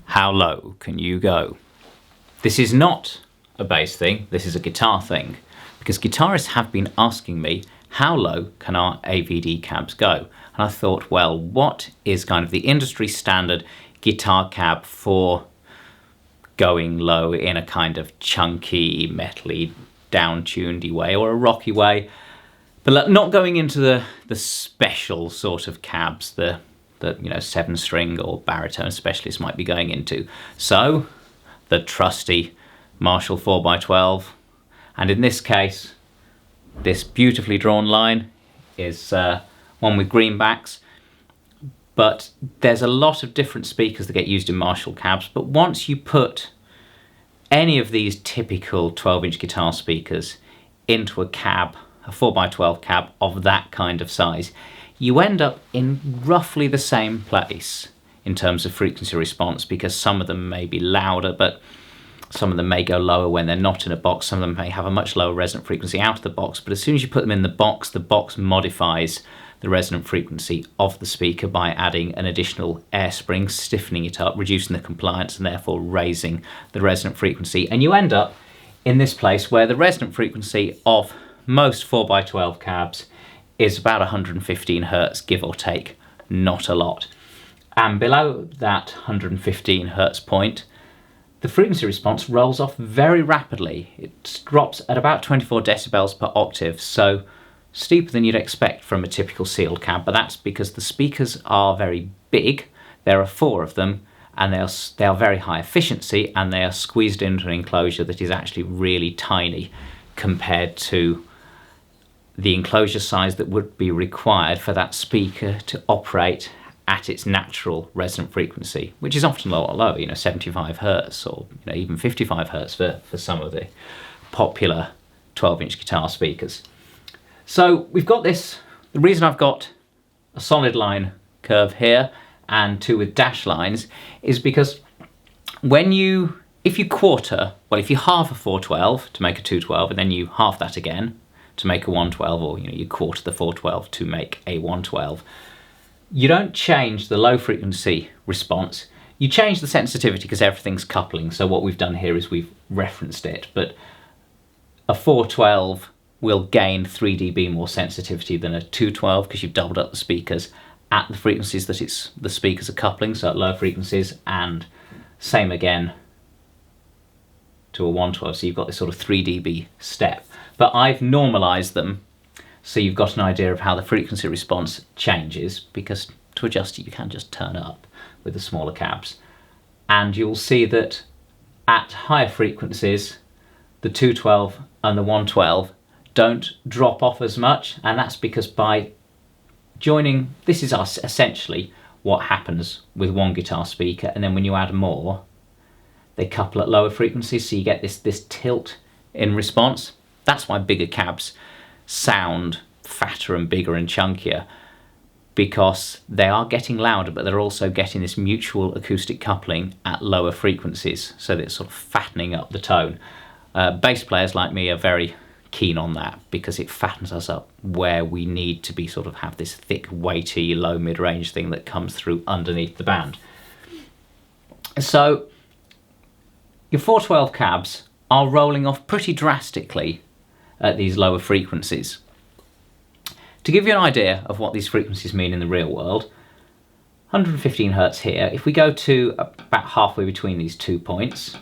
How low can you go? This is not a bass thing, this is a guitar thing, because guitarists have been asking me, how low can our AVD cabs go? And I thought, well, what is kind of the industry standard guitar cab for going low in a kind of chunky, metally, down-tunedy way or a rocky way, but not going into the special sort of cabs that 7-string or baritone specialists might be going into. So the trusty Marshall 4x12, and in this case this beautifully drawn line is one with greenbacks, but there's a lot of different speakers that get used in Marshall cabs. But once you put any of these typical 12-inch guitar speakers into a cab, a 4x12 cab of that kind of size, you end up in roughly the same place in terms of frequency response, because some of them may be louder, but some of them may go lower when they're not in a box. Some of them may have a much lower resonant frequency out of the box, but as soon as you put them in the box modifies the resonant frequency of the speaker by adding an additional air spring, stiffening it up, reducing the compliance, and therefore raising the resonant frequency. And you end up in this place where the resonant frequency of most 4x12 cabs is about 115 Hertz, give or take, not a lot. And below that 115 Hertz point, the frequency response rolls off very rapidly. It drops at about 24 decibels per octave, so steeper than you'd expect from a typical sealed cab, but that's because the speakers are very big. There are 4 of them, and they are very high efficiency, and they are squeezed into an enclosure that is actually really tiny compared to the enclosure size that would be required for that speaker to operate at its natural resonant frequency, which is often a lot lower, 75 Hertz or even 55 Hertz for some of the popular 12-inch guitar speakers. So we've got this. The reason I've got a solid line curve here and 2 with dash lines is because if you halve a 412 to make a 212, and then you half that again to make a 112, or you quarter the 412 to make a 112, you don't change the low frequency response. You change the sensitivity because everything's coupling. So what we've done here is we've referenced it, but a 412 will gain 3 dB more sensitivity than a 212 because you've doubled up the speakers at the frequencies that the speakers are coupling, so at low frequencies, and same again to a 112, so you've got this sort of 3 dB step. But I've normalized them so you've got an idea of how the frequency response changes, because to adjust it you can just turn up with the smaller cabs. And you'll see that at higher frequencies the 212 and the 112 don't drop off as much, and that's because by joining, this is essentially what happens with one guitar speaker, and then when you add more they couple at lower frequencies, so you get this tilt in response. That's why bigger cabs sound fatter and bigger and chunkier, because they are getting louder, but they're also getting this mutual acoustic coupling at lower frequencies, so that it's sort of fattening up the tone. Bass players like me are very keen on that because it fattens us up where we need to be, sort of have this thick, weighty, low mid-range thing that comes through underneath the band. So your 412 cabs are rolling off pretty drastically at these lower frequencies. To give you an idea of what these frequencies mean in the real world, 115 Hertz here, if we go to about halfway between these 2 points,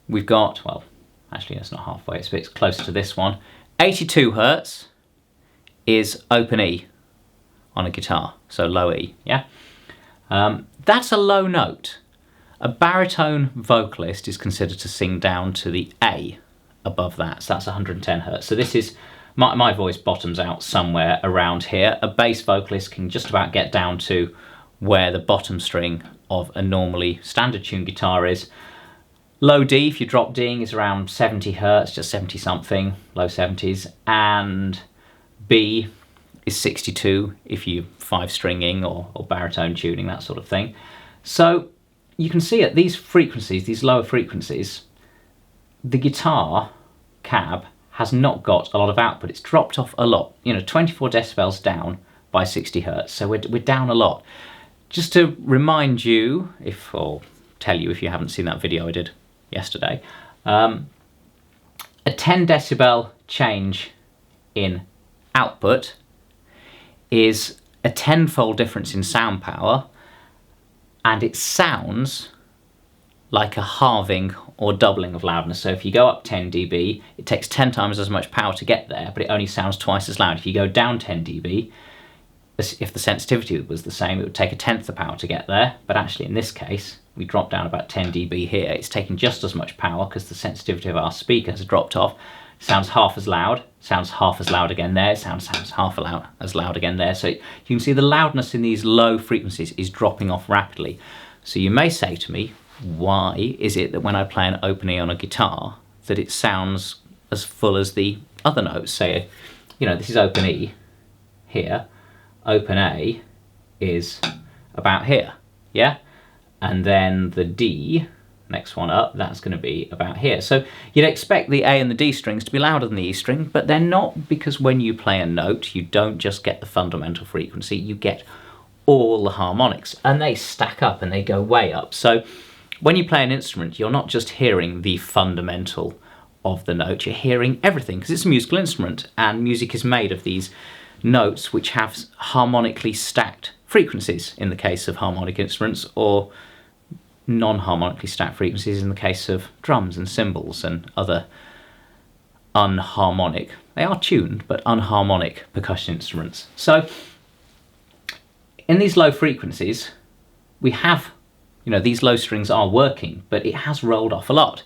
we've got, well, actually it's not halfway, it's a bit closer to this one, 82 Hertz is open E on a guitar, so low E, yeah? That's a low note. A baritone vocalist is considered to sing down to the A above that, so that's 110 Hertz. So this is, my voice bottoms out somewhere around here. A bass vocalist can just about get down to where the bottom string of a normally standard tuned guitar is. Low D, if you drop D'ing, is around 70 Hertz, just 70 something, low 70s, and B is 62 if you 5-stringing or baritone tuning, that sort of thing. So you can see at these frequencies, these lower frequencies, the guitar cab has not got a lot of output. It's dropped off a lot, 24 decibels down by 60 Hertz, so we're down a lot. Just to remind you, or tell you if you haven't seen that video I did yesterday. A 10 decibel change in output is a tenfold difference in sound power, and it sounds like a halving or doubling of loudness. So if you go up 10 dB, it takes 10 times as much power to get there, but it only sounds twice as loud. If you go down 10 dB, if the sensitivity was the same, it would take 1/10 the power to get there. But actually in this case, we dropped down about 10 dB here. It's taking just as much power because the sensitivity of our speaker has dropped off. It sounds half as loud, sounds half as loud again there, sounds half as loud again there. So you can see the loudness in these low frequencies is dropping off rapidly. So you may say to me, why is it that when I play an open E on a guitar that it sounds as full as the other notes? Say, you know, this is open E here, open A is about here, yeah? And then the D, next one up, that's going to be about here. So you'd expect the A and the D strings to be louder than the E string, but they're not, because when you play a note, you don't just get the fundamental frequency, you get all the harmonics, and they stack up and they go way up. So when you play an instrument, you're not just hearing the fundamental of the note, you're hearing everything, because it's a musical instrument, and music is made of these notes which have harmonically stacked frequencies in the case of harmonic instruments, or non-harmonically stacked frequencies in the case of drums and cymbals and other unharmonic, they are tuned, but unharmonic percussion instruments. So in these low frequencies, we have, you know, these low strings are working, but it has rolled off a lot.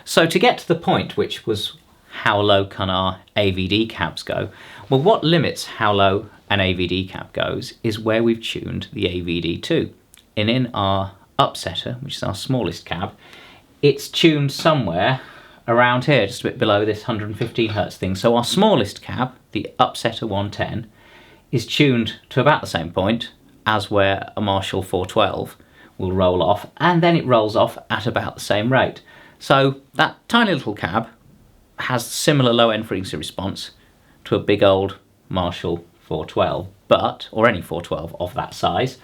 So to get to the point, which was how low can our AVD cabs go? Well, what limits how low an AVD cab goes is where we've tuned the AVD to. And in our upsetter, which is our smallest cab, it's tuned somewhere around here, just a bit below this 115 hertz thing. So our smallest cab, the upsetter 110, is tuned to about the same point as where a Marshall 412 will roll off, and then it rolls off at about the same rate. So that tiny little cab has similar low end frequency response to a big old Marshall 412, but, or any 412 of that size.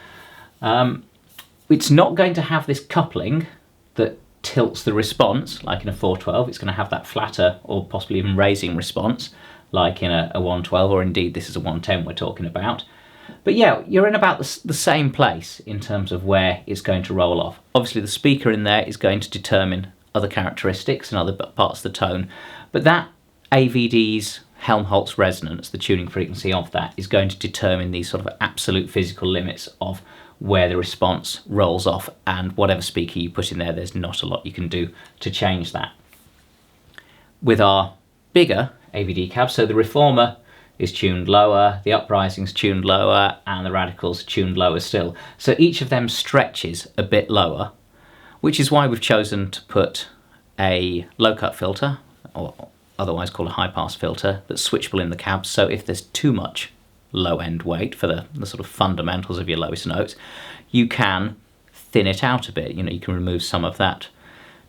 It's not going to have this coupling that tilts the response like in a 412. It's going to have that flatter or possibly even raising response like in a 112, or indeed this is a 110 we're talking about. But yeah, you're in about the same place in terms of where it's going to roll off. Obviously the speaker in there is going to determine other characteristics and other parts of the tone, but that AVD's Helmholtz resonance, the tuning frequency of that, is going to determine these sort of absolute physical limits of where the response rolls off, and whatever speaker you put in there, there's not a lot you can do to change that. With our bigger AVD cab, so the Reformer is tuned lower, the Uprising's tuned lower, and the Radical's tuned lower still. So each of them stretches a bit lower, which is why we've chosen to put a low-cut filter, or otherwise called a high-pass filter, that's switchable in the cab. So if there's too much low-end weight for the sort of fundamentals of your lowest notes, you can thin it out a bit. You know, you can remove some of that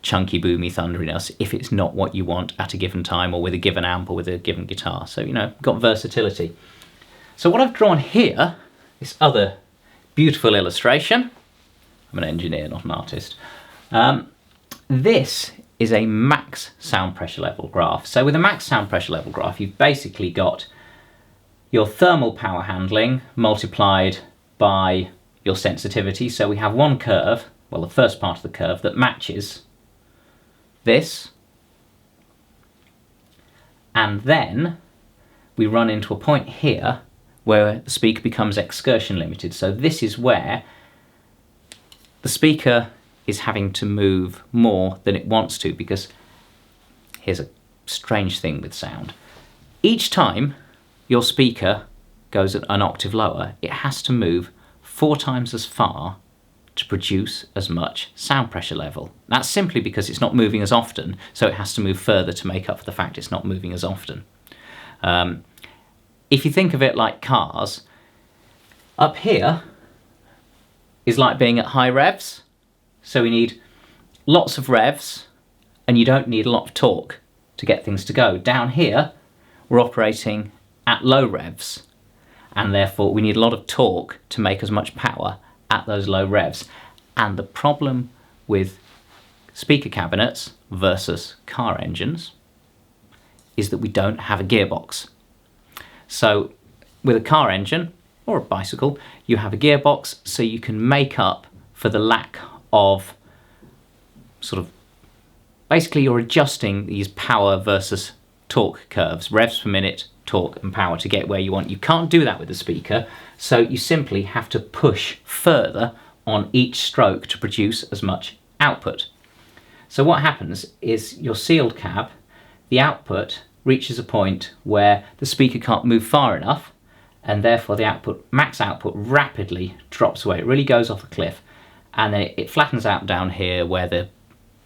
chunky, boomy thunderiness if it's not what you want at a given time, or with a given amp, or with a given guitar. So, you know, got versatility. So what I've drawn here, this other beautiful illustration, I'm an engineer, not an artist. This is a max sound pressure level graph. So with a max sound pressure level graph, you've basically got your thermal power handling multiplied by your sensitivity. So we have one curve, well, the first part of the curve, that matches this, and then we run into a point here where the speaker becomes excursion limited. So this is where the speaker is having to move more than it wants to, because here's a strange thing with sound. Each time your speaker goes an octave lower, it has to move 4 times as far to produce as much sound pressure level. That's simply because it's not moving as often, so it has to move further to make up for the fact it's not moving as often. If you think of it like cars, up here is like being at high revs, so we need lots of revs and you don't need a lot of torque to get things to go. Down here we're operating at low revs, and therefore we need a lot of torque to make as much power at those low revs. And the problem with speaker cabinets versus car engines is that we don't have a gearbox. So with a car engine or a bicycle, you have a gearbox, so you can make up for the lack of sort of, basically you're adjusting these power versus torque curves, revs per minute, torque and power to get where you want. You can't do that with the speaker, so you simply have to push further on each stroke to produce as much output. So what happens is your sealed cab, the output reaches a point where the speaker can't move far enough, and therefore the max output rapidly drops away. It really goes off a cliff, and then it flattens out down here where the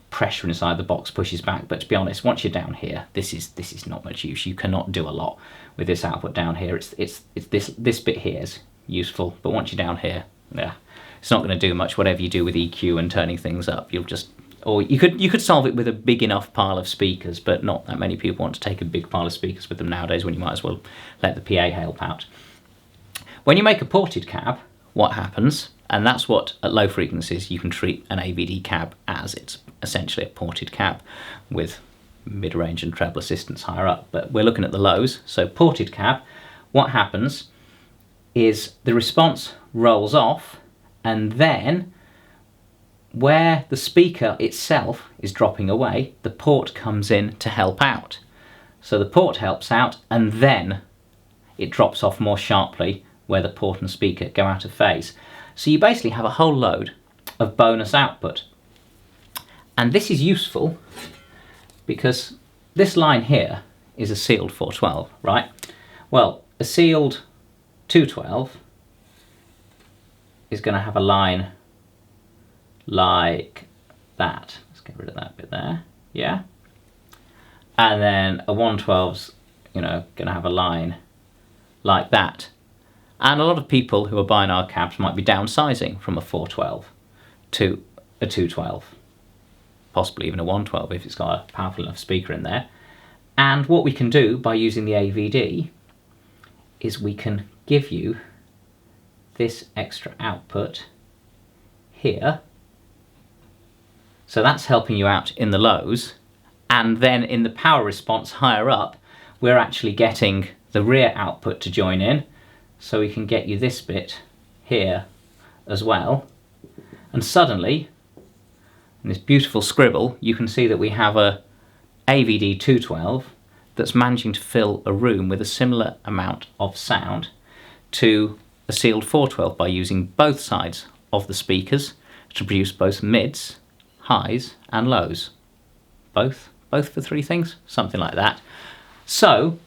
pressure inside the box pushes back. But to be honest, once you're down here, this is not much use. You cannot do a lot with this output down here. It's this bit here is useful, but once you're down here, yeah, it's not going to do much. Whatever you do with EQ and turning things up, you'll just, or you could solve it with a big enough pile of speakers, but not that many people want to take a big pile of speakers with them nowadays, when you might as well let the PA help out. When you make a ported cab, what happens, and that's what at low frequencies you can treat an AVD cab as. It's essentially a ported cab with mid-range and treble assistance higher up, but we're looking at the lows. So ported cab, what happens is the response rolls off, and then where the speaker itself is dropping away, the port comes in to help out. So the port helps out, and then it drops off more sharply where the port and speaker go out of phase. So you basically have a whole load of bonus output. And this is useful because this line here is a sealed 412, right? Well, a sealed 212 is going to have a line like that. Let's get rid of that bit there, yeah? And then a 112's, going to have a line like that. And a lot of people who are buying our cabs might be downsizing from a 412 to a 212, possibly even a 112 if it's got a powerful enough speaker in there. And what we can do by using the AVD is we can give you this extra output here. So that's helping you out in the lows, and then in the power response higher up, we're actually getting the rear output to join in, so we can get you this bit here as well. And suddenly, in this beautiful scribble, you can see that we have a AVD 212 that's managing to fill a room with a similar amount of sound to a sealed 412 by using both sides of the speakers to produce both mids, highs and lows. Both for three things, something like that. So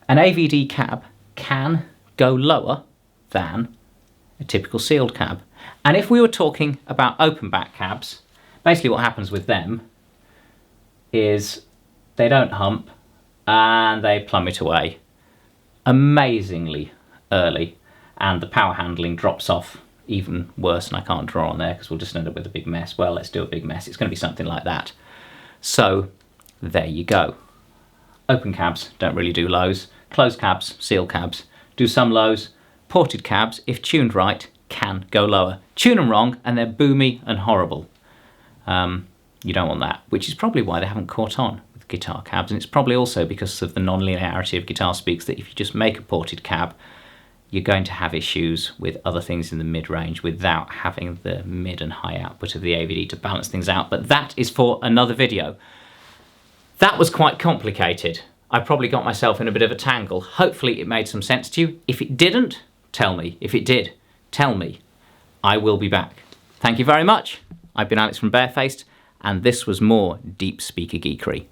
an AVD cab can go lower than a typical sealed cab. And if we were talking about open back cabs, basically what happens with them is they don't hump and they plummet away amazingly early, and the power handling drops off even worse, and I can't draw on there because we'll just end up with a big mess. Well, let's do a big mess. It's going to be something like that. So there you go. Open cabs don't really do lows. Closed cabs, sealed cabs, do some lows. Ported cabs, if tuned right, can go lower. Tune them wrong and they're boomy and horrible. You don't want that, which is probably why they haven't caught on with guitar cabs, and it's probably also because of the non-linearity of guitar speaks, that if you just make a ported cab, you're going to have issues with other things in the mid-range without having the mid and high output of the AVD to balance things out. But that is for another video. That was quite complicated. I probably got myself in a bit of a tangle. Hopefully it made some sense to you. If it didn't, tell me. If it did, tell me. I will be back. Thank you very much. I've been Alex from Barefaced, and this was more Deep Speaker Geekery.